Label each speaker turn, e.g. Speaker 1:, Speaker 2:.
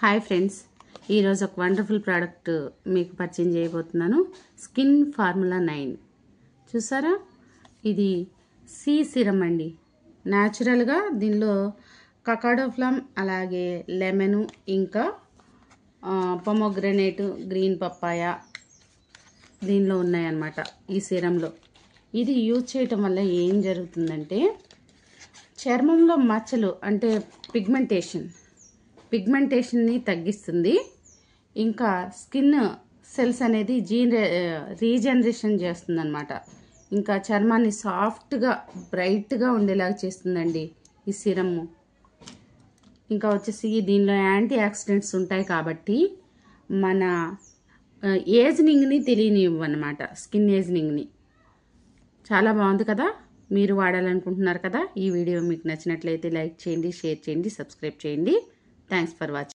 Speaker 1: Hi friends, ఈరోజు ఒక wonderful product మీకు పరిచయం చేయబోతున్నాను. స్కిన్ ఫార్ములా 9 చూసారా, ఇది సీ సిరమ్ అండి. న్యాచురల్గా దీనిలో కకాడో ఫ్లమ్, అలాగే లెమను, ఇంకా పొమోగ్రనేట్, గ్రీన్ పప్పాయ దీనిలో ఉన్నాయన్నమాట ఈ సిరంలో. ఇది యూజ్ చేయటం వల్ల ఏం జరుగుతుందంటే, చర్మంలో మచ్చలు అంటే పిగ్మెంటేషన్ని తగ్గిస్తుంది. ఇంకా స్కిన్ సెల్స్ అనేది రీజనరేషన్ చేస్తుంది అనమాట. ఇంకా చర్మాన్ని సాఫ్ట్గా బ్రైట్గా ఉండేలాగా చేస్తుందండి ఈ సిరము. ఇంకా వచ్చేసి దీనిలో యాంటీ ఆక్సిడెంట్స్ ఉంటాయి కాబట్టి మన ఏజ్నింగ్ని తెలియనివ్వన్నమాట. స్కిన్ ఏజ్నింగ్ని చాలా బాగుంది కదా. మీరు వాడాలనుకుంటున్నారు కదా. ఈ వీడియో మీకు నచ్చినట్లయితే లైక్ చేయండి, షేర్ చేయండి, సబ్స్క్రైబ్ చేయండి. Thanks for watching.